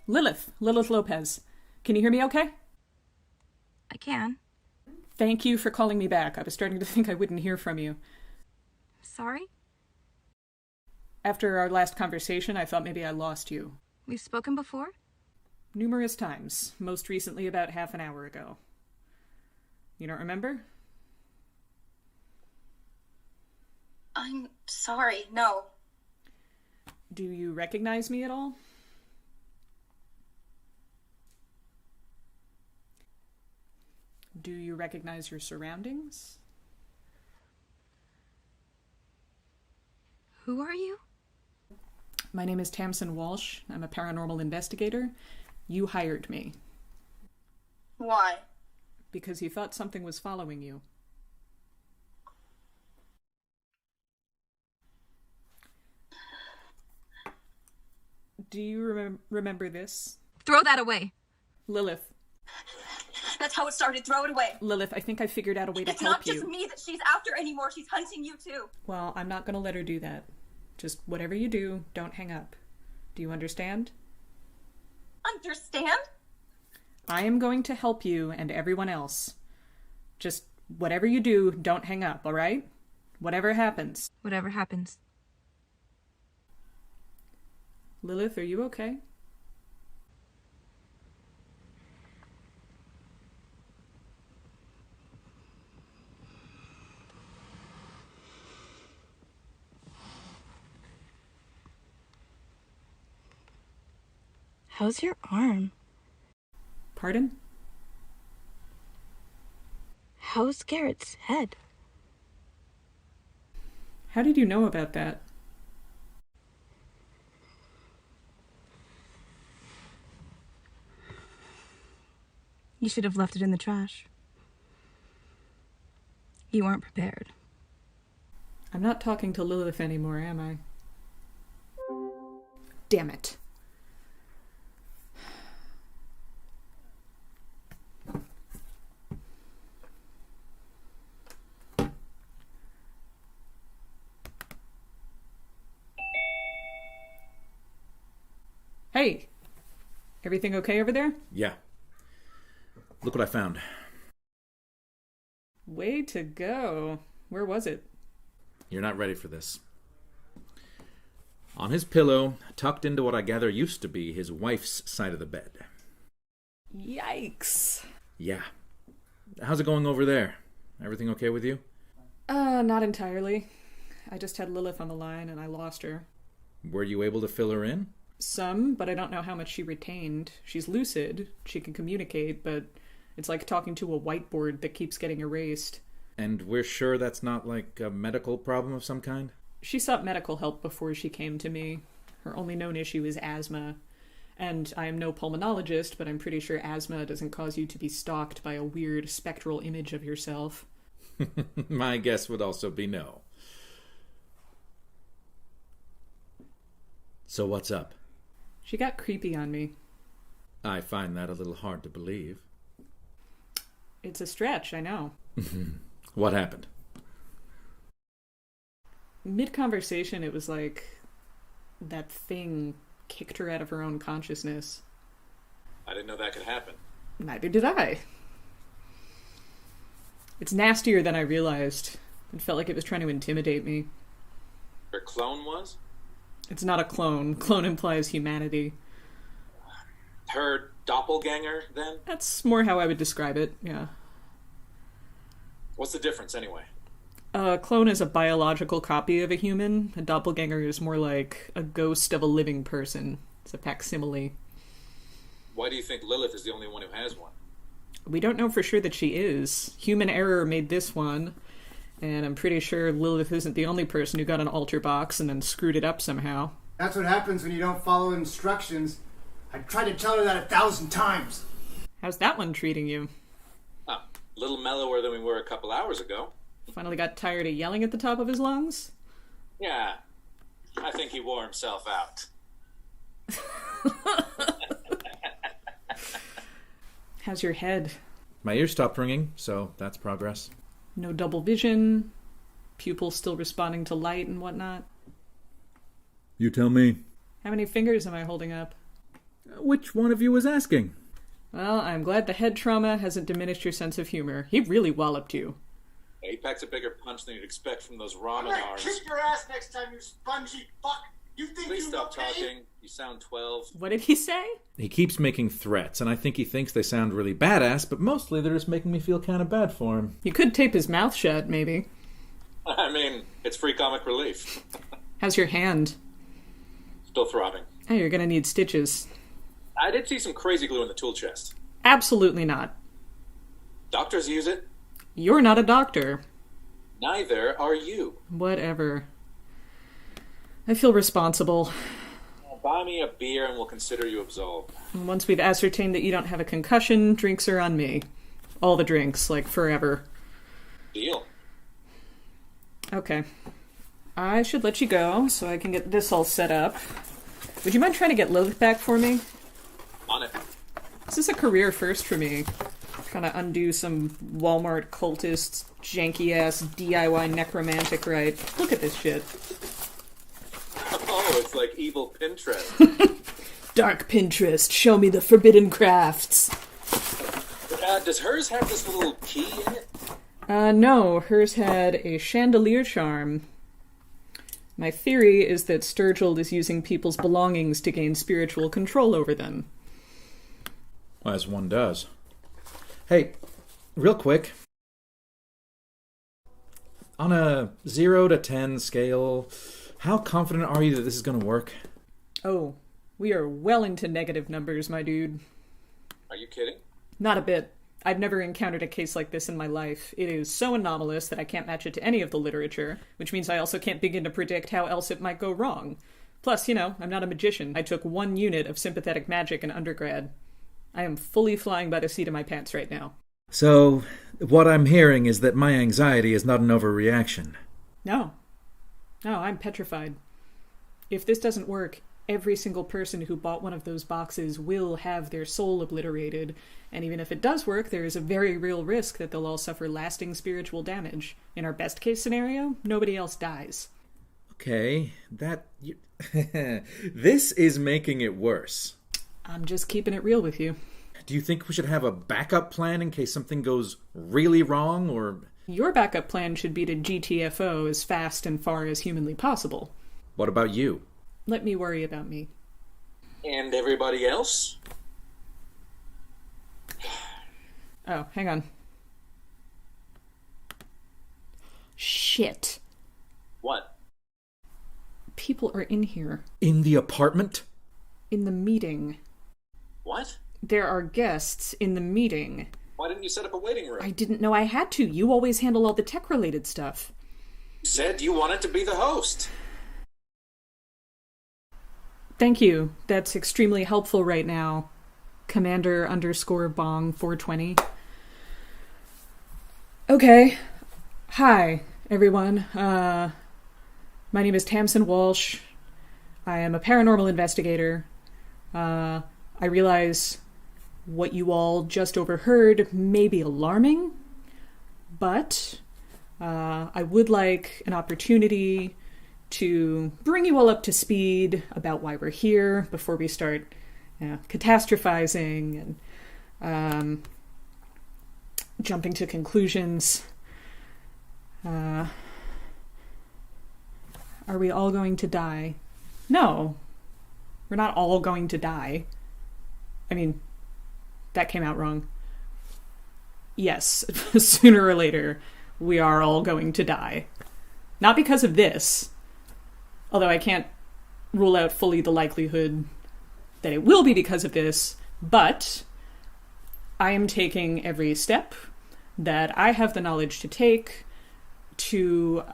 Lilith Lopez. Can you hear me okay? I can. Thank you for calling me back. I was starting to think I wouldn't hear from you. Sorry? After our last conversation, I thought maybe I lost you. We've spoken before? Numerous times, most recently about half an hour ago. You don't remember? I'm sorry, no. Do you recognize me at all? Do you recognize your surroundings? Who are you? My name is Tamsin Walsh. I'm a paranormal investigator. You hired me. Why? Because you thought something was following you. Do you remember this? Throw that away. Lilith. That's how it started. Throw it away. Lilith, I think I figured out a way to It's help not you. just me that she's after anymore. She's hunting you too. Well, I'm not going to let her do that. Just whatever you do, don't hang up. Do you understand? Understand? I am going to help you and everyone else. Just whatever you do, don't hang up, all right? Whatever happens. Whatever happens. Lilith, are you okay? How's your arm? Pardon? How's Garrett's head? How did you know about that? You should have left it in the trash. You weren't prepared. I'm not talking to Lilith anymore, am I? Damn it. Hey! Everything okay over there? Yeah. Look what I found. Way to go. Where was it? You're not ready for this. On his pillow, tucked into what I gather used to be his wife's side of the bed. Yikes. Yeah. How's it going over there? Everything okay with you? Not entirely. I just had Lilith on the line and I lost her. Were you able to fill her in? Some, but I don't know how much she retained. She's lucid, she can communicate, but it's like talking to a whiteboard that keeps getting erased. And we're sure that's not like a medical problem of some kind? She sought medical help before she came to me. Her only known issue is asthma. And I am no pulmonologist, but I'm pretty sure asthma doesn't cause you to be stalked by a weird spectral image of yourself. My guess would also be no. So what's up? She got creepy on me. I find that a little hard to believe. It's a stretch, I know. What happened? Mid-conversation, it was like that thing kicked her out of her own consciousness. I didn't know that could happen. Neither did I. It's nastier than I realized. It felt like it was trying to intimidate me. Her clone was? It's not a clone. Clone implies humanity. Her doppelganger, then? That's more how I would describe it, yeah. What's the difference, anyway? A clone is a biological copy of a human. A doppelganger is more like a ghost of a living person. It's a facsimile. Why do you think Lilith is the only one who has one? We don't know for sure that she is. Human error made this one, and I'm pretty sure Lilith isn't the only person who got an altar box and then screwed it up somehow. That's what happens when you don't follow instructions. I tried to tell her that 1,000 times. How's that one treating you? A little mellower than we were a couple hours ago. Finally got tired of yelling at the top of his lungs? Yeah, I think he wore himself out. How's your head? My ears stopped ringing, so that's progress. No double vision? Pupils still responding to light and whatnot? You tell me. How many fingers am I holding up? Which one of you was asking? Well, I'm glad the head trauma hasn't diminished your sense of humor. He really walloped you. Yeah, he packs a bigger punch than you'd expect from those ramen I'm gonna arms. kick your ass next time, you spongy fuck! You think Please you stop know me? talking. You sound 12. What did he say? He keeps making threats, and I think he thinks they sound really badass, but mostly they're just making me feel kind of bad for him. You could tape his mouth shut, maybe. I mean, it's free comic relief. How's your hand? Still throbbing. Oh, you're gonna need stitches. I did see some crazy glue in the tool chest. Absolutely not. Doctors use it. You're not a doctor. Neither are you. Whatever. I feel responsible. Buy me a beer and we'll consider you absolved. Once we've ascertained that you don't have a concussion, drinks are on me. All the drinks, like forever. Deal. Okay. I should let you go so I can get this all set up. Would you mind trying to get Lilith back for me? On it. This is a career first for me. Trying to undo some Walmart cultist, janky-ass DIY necromantic rite. Look at this shit. Oh, it's like evil Pinterest. Dark Pinterest, show me the forbidden crafts. Does hers have this little key in it? No, hers had a chandelier charm. My theory is that Sturgill is using people's belongings to gain spiritual control over them. As one does. Hey, real quick. On a 0 to 10 scale, how confident are you that this is going to work? Oh, we are well into negative numbers, my dude. Are you kidding? Not a bit. I've never encountered a case like this in my life. It is so anomalous that I can't match it to any of the literature, which means I also can't begin to predict how else it might go wrong. Plus, I'm not a magician. I took 1 unit of sympathetic magic in undergrad. I am fully flying by the seat of my pants right now. So, what I'm hearing is that my anxiety is not an overreaction. No, I'm petrified. If this doesn't work, every single person who bought one of those boxes will have their soul obliterated, and even if it does work, there is a very real risk that they'll all suffer lasting spiritual damage. In our best case scenario, nobody else dies. Okay, this is making it worse. I'm just keeping it real with you. Do you think we should have a backup plan in case something goes really wrong, or... Your backup plan should be to GTFO as fast and far as humanly possible. What about you? Let me worry about me. And everybody else? Oh, hang on. Shit. What? People are in here. In the apartment? In the meeting. What? There are guests in the meeting. Why didn't you set up a waiting room? I didn't know I had to. You always handle all the tech-related stuff. You said you wanted to be the host. Thank you. That's extremely helpful right now. Commander_Bong420. Okay. Hi, everyone. My name is Tamsin Walsh. I am a paranormal investigator. I realize what you all just overheard may be alarming, but I would like an opportunity to bring you all up to speed about why we're here before we start catastrophizing and jumping to conclusions. Are we all going to die? No, we're not all going to die. I mean, that came out wrong. Yes, sooner or later, we are all going to die. Not because of this, although I can't rule out fully the likelihood that it will be because of this, but I am taking every step that I have the knowledge to take to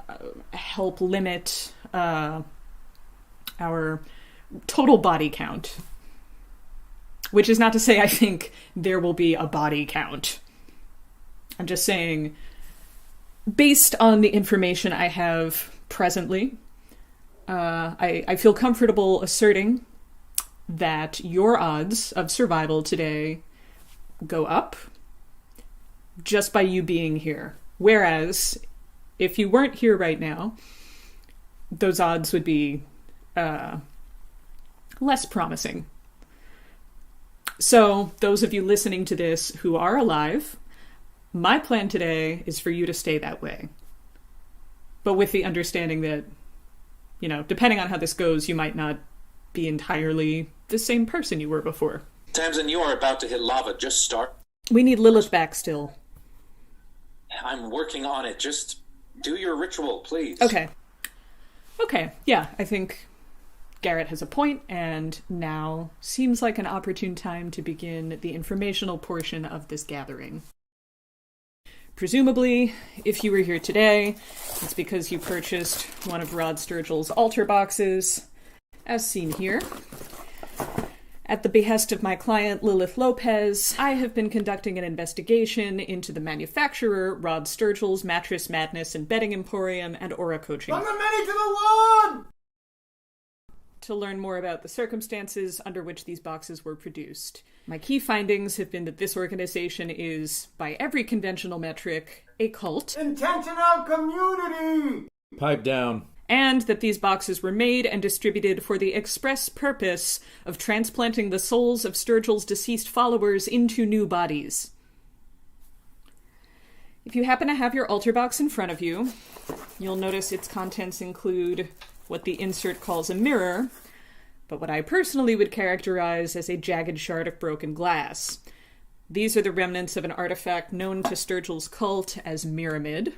help limit our total body count. Which is not to say I think there will be a body count. I'm just saying, based on the information I have presently, I feel comfortable asserting that your odds of survival today go up just by you being here. Whereas, if you weren't here right now, those odds would be less promising. So, those of you listening to this who are alive, my plan today is for you to stay that way. But with the understanding that, depending on how this goes, you might not be entirely the same person you were before. Tamsin, you are about to hit lava. Just start. We need Lilith back still. I'm working on it. Just do your ritual, please. Okay, yeah, I think Garrett has a point, and now seems like an opportune time to begin the informational portion of this gathering. Presumably, if you were here today, it's because you purchased one of Rod Sturgill's altar boxes, as seen here. At the behest of my client, Lilith Lopez, I have been conducting an investigation into the manufacturer, Rod Sturgill's Mattress Madness and Bedding Emporium and Aura Coaching. From the many to the one! To learn more about the circumstances under which these boxes were produced. My key findings have been that this organization is, by every conventional metric, a cult. Intentional community! Pipe down. And that these boxes were made and distributed for the express purpose of transplanting the souls of Sturgill's deceased followers into new bodies. If you happen to have your altar box in front of you, you'll notice its contents include what the insert calls a mirror, but what I personally would characterize as a jagged shard of broken glass. These are the remnants of an artifact known to Sturgill's cult as Myramid,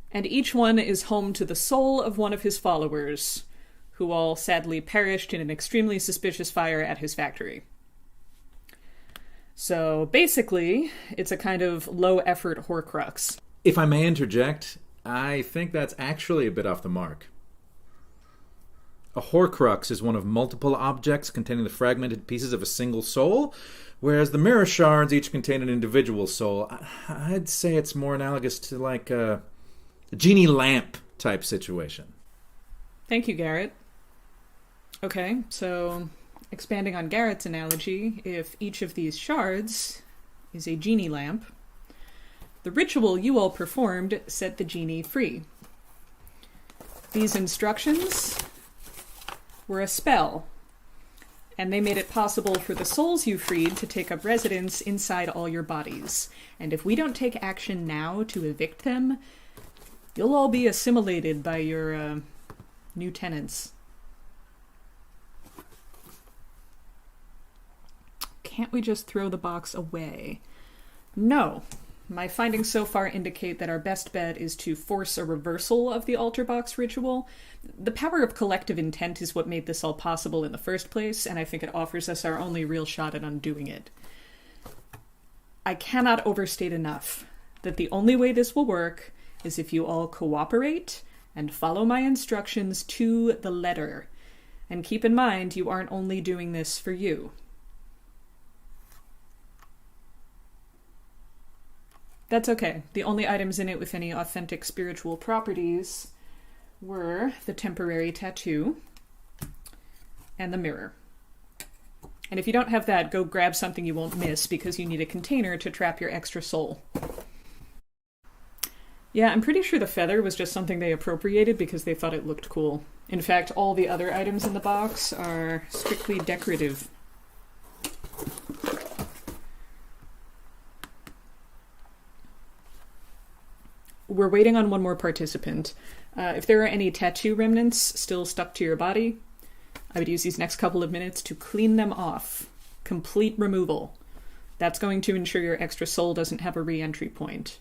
and each one is home to the soul of one of his followers, who all sadly perished in an extremely suspicious fire at his factory. So basically, it's a kind of low-effort Horcrux. If I may interject, I think that's actually a bit off the mark. A Horcrux is one of multiple objects containing the fragmented pieces of a single soul, whereas the mirror shards each contain an individual soul. I'd say it's more analogous to like a genie lamp type situation. Thank you, Garrett. Okay, so expanding on Garrett's analogy, if each of these shards is a genie lamp, the ritual you all performed set the genie free. These instructions were a spell, and they made it possible for the souls you freed to take up residence inside all your bodies. And if we don't take action now to evict them, you'll all be assimilated by your new tenants. Can't we just throw the box away? No. My findings so far indicate that our best bet is to force a reversal of the altar box ritual. The power of collective intent is what made this all possible in the first place, and I think it offers us our only real shot at undoing it. I cannot overstate enough that the only way this will work is if you all cooperate and follow my instructions to the letter. And keep in mind, you aren't only doing this for you. That's okay. The only items in it with any authentic spiritual properties were the temporary tattoo and the mirror. And if you don't have that, go grab something you won't miss, because you need a container to trap your extra soul. Yeah, I'm pretty sure the feather was just something they appropriated because they thought it looked cool. In fact, all the other items in the box are strictly decorative. We're waiting on one more participant. If there are any tattoo remnants still stuck to your body, I would use these next couple of minutes to clean them off. Complete removal. That's going to ensure your extra soul doesn't have a re-entry point.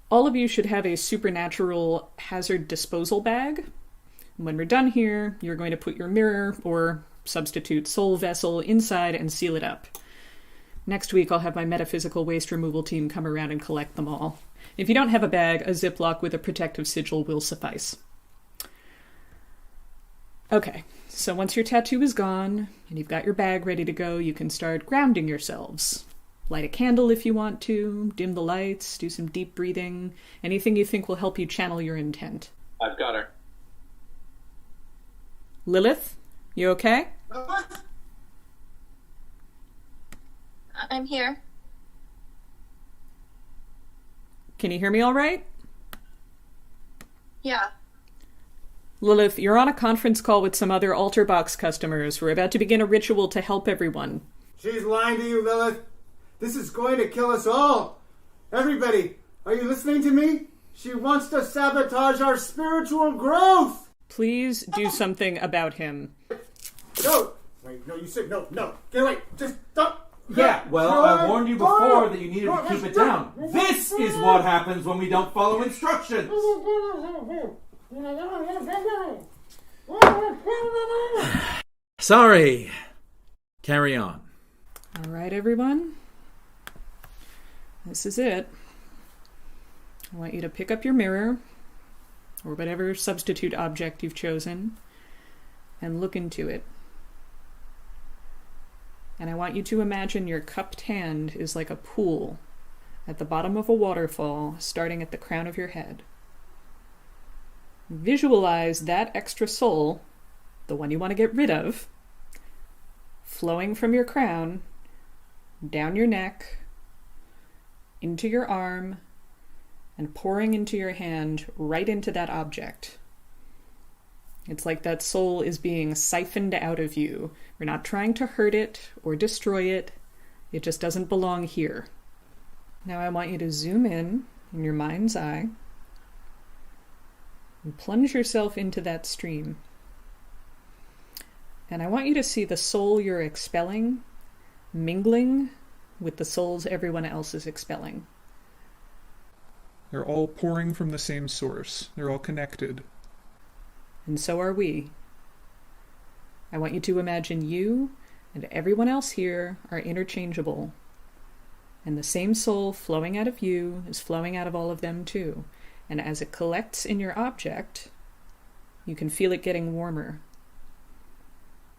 All of you should have a supernatural hazard disposal bag. When we're done here, you're going to put your mirror, or substitute soul vessel, inside and seal it up. Next week, I'll have my metaphysical waste removal team come around and collect them all. If you don't have a bag, a Ziploc with a protective sigil will suffice. Okay, so once your tattoo is gone, and you've got your bag ready to go, you can start grounding yourselves. Light a candle if you want to, dim the lights, do some deep breathing, anything you think will help you channel your intent. I've got her. Lilith, you okay? I'm here. Can you hear me all right? Yeah. Lilith, you're on a conference call with some other Alterbox customers. We're about to begin a ritual to help everyone. She's lying to you, Lilith. This is going to kill us all. Everybody, are you listening to me? She wants to sabotage our spiritual growth. Please do something about him. No. Wait, no, you said no. Get away. Just stop. Yeah, well, I warned you before that you needed to keep it down. This is what happens when we don't follow instructions. Sorry. Carry on. All right, everyone. This is it. I want you to pick up your mirror, or whatever substitute object you've chosen, and look into it. And I want you to imagine your cupped hand is like a pool at the bottom of a waterfall, starting at the crown of your head. Visualize that extra soul, the one you want to get rid of, flowing from your crown, down your neck, into your arm, and pouring into your hand right into that object. It's like that soul is being siphoned out of you. We're not trying to hurt it or destroy it. It just doesn't belong here. Now I want you to zoom in your mind's eye and plunge yourself into that stream. And I want you to see the soul you're expelling mingling with the souls everyone else is expelling. They're all pouring from the same source. They're all connected. And so are we. I want you to imagine you and everyone else here are interchangeable. And the same soul flowing out of you is flowing out of all of them too. And as it collects in your object, you can feel it getting warmer.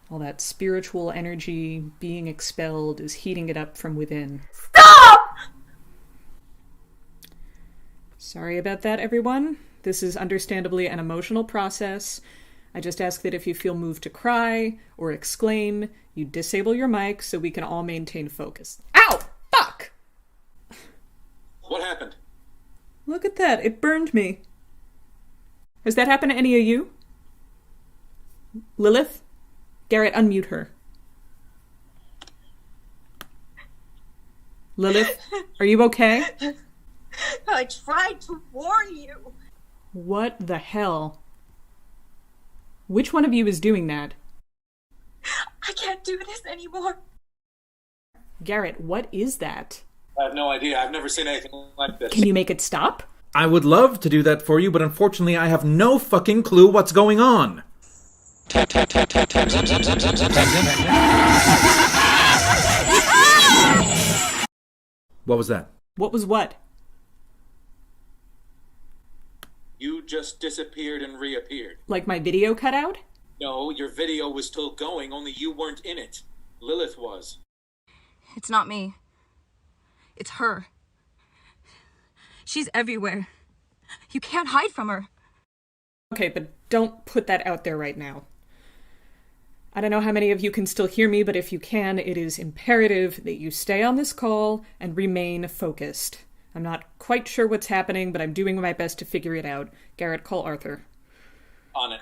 All that spiritual energy being expelled is heating it up from within. Stop! Sorry about that, everyone. This is understandably an emotional process. I just ask that if you feel moved to cry or exclaim, you disable your mic so we can all maintain focus. Ow! Fuck! What happened? Look at that. It burned me. Has that happened to any of you? Lilith? Garrett, unmute her. Lilith, are you okay? I tried to warn you. What the hell? Which one of you is doing that? I can't do this anymore. Garrett, what is that? I have no idea. I've never seen anything like this. Can you make it stop? I would love to do that for you, but unfortunately I have no fucking clue what's going on. Tap, tap, tap, tap, tap, tap, tap, tap, tap, tap, tap. What was that? What was what? You just disappeared and reappeared. Like my video cut out? No, your video was still going, only you weren't in it. Lilith was. It's not me. It's her. She's everywhere. You can't hide from her. Okay, but don't put that out there right now. I don't know how many of you can still hear me, but if you can, it is imperative that you stay on this call and remain focused. I'm not quite sure what's happening, but I'm doing my best to figure it out. Garrett, call Arthur. On it.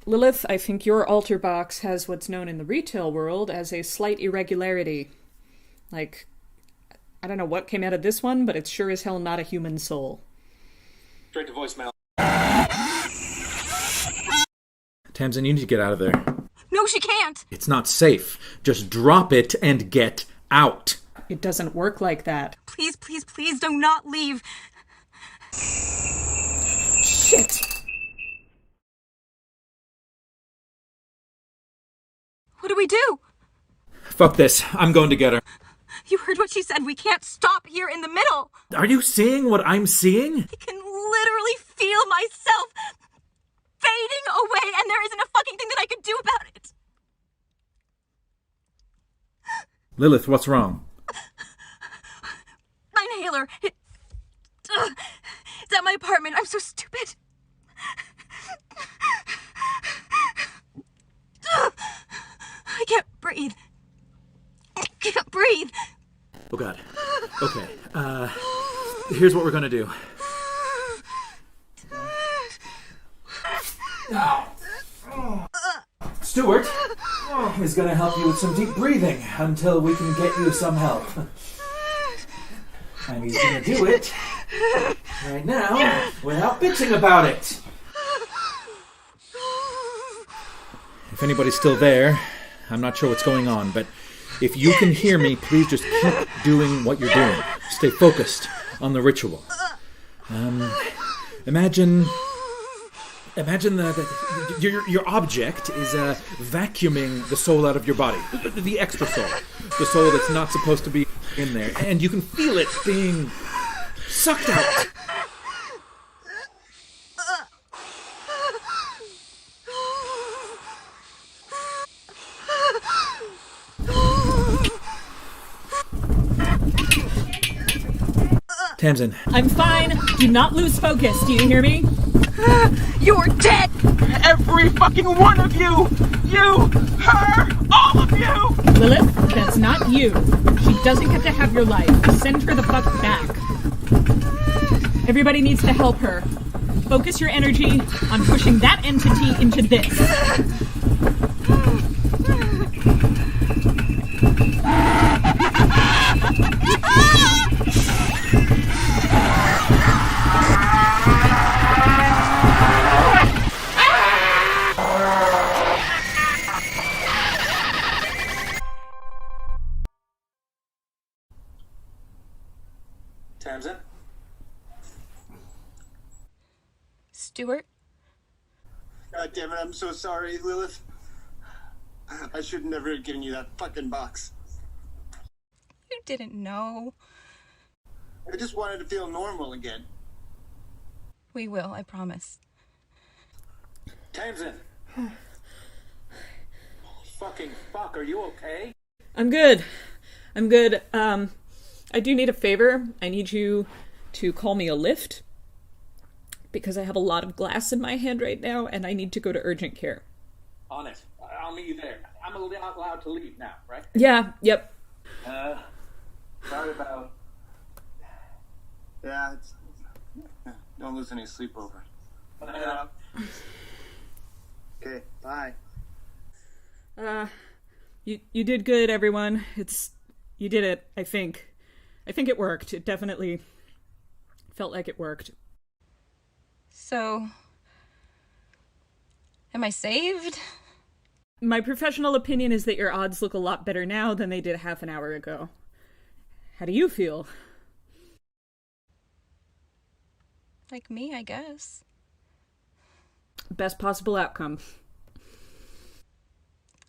Lilith, I think your altar box has what's known in the retail world as a slight irregularity. Like, I don't know what came out of this one, but it's sure as hell not a human soul. Straight to voicemail. Tamsin, you need to get out of there. No, she can't. It's not safe. Just drop it and get out. It doesn't work like that. Please, please, please do not leave. Shit! What do we do? Fuck this. I'm going to get her. You heard what she said. We can't stop here in the middle. Are you seeing what I'm seeing? I can literally feel myself fading away, and there isn't a fucking thing that I could do about it. Lilith, what's wrong? My inhaler. It's at my apartment. I'm so stupid. I can't breathe. I can't breathe. Oh, God. Okay. Here's what we're gonna do. Stuart is going to help you with some deep breathing until we can get you some help. And he's going to do it right now without bitching about it. If anybody's still there, I'm not sure what's going on, but if you can hear me, please just keep doing what you're doing. Stay focused on the ritual. Imagine your object is vacuuming the soul out of your body, the extra soul, the soul that's not supposed to be in there, and you can feel it being sucked out. Tamsin. I'm fine. Do not lose focus. Do you hear me? You're dead! Every fucking one of you! You! Her! All of you! Lilith, that's not you. She doesn't get to have your life. Send her the fuck back. Everybody needs to help her. Focus your energy on pushing that entity into this. Tamsin? Stuart? God damn it, I'm so sorry, Lilith. I should never have given you that fucking box. You didn't know. I just wanted to feel normal again. We will, I promise. Tamsin! Fucking fuck, are you okay? I'm good. I do need a favor. I need you to call me a lift because I have a lot of glass in my hand right now and I need to go to urgent care. On it. I'll meet you there. I'm allowed to leave now, right? Yeah, yep. Sorry about... Yeah, don't lose any sleep over. Okay, bye. You did good, everyone. You did it, I think. I think it worked. It definitely felt like it worked. So, am I saved? My professional opinion is that your odds look a lot better now than they did half an hour ago. How do you feel? Like me, I guess. Best possible outcome.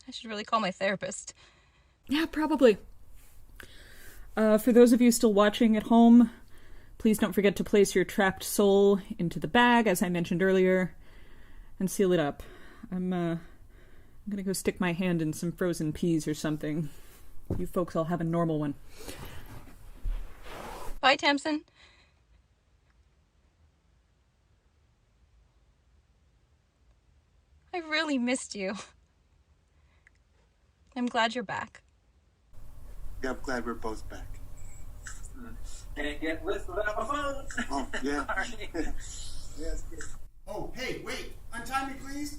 I should really call my therapist. Yeah, probably. For those of you still watching at home, please don't forget to place your trapped soul into the bag, as I mentioned earlier, and seal it up. I'm gonna go stick my hand in some frozen peas or something. You folks all have a normal one. Bye, Tamsin. I really missed you. I'm glad you're back. Yeah, I'm glad we're both back. Can't get lift without a phone. Oh, yeah. Sorry. Yes. Oh, hey, wait. Untie me, please.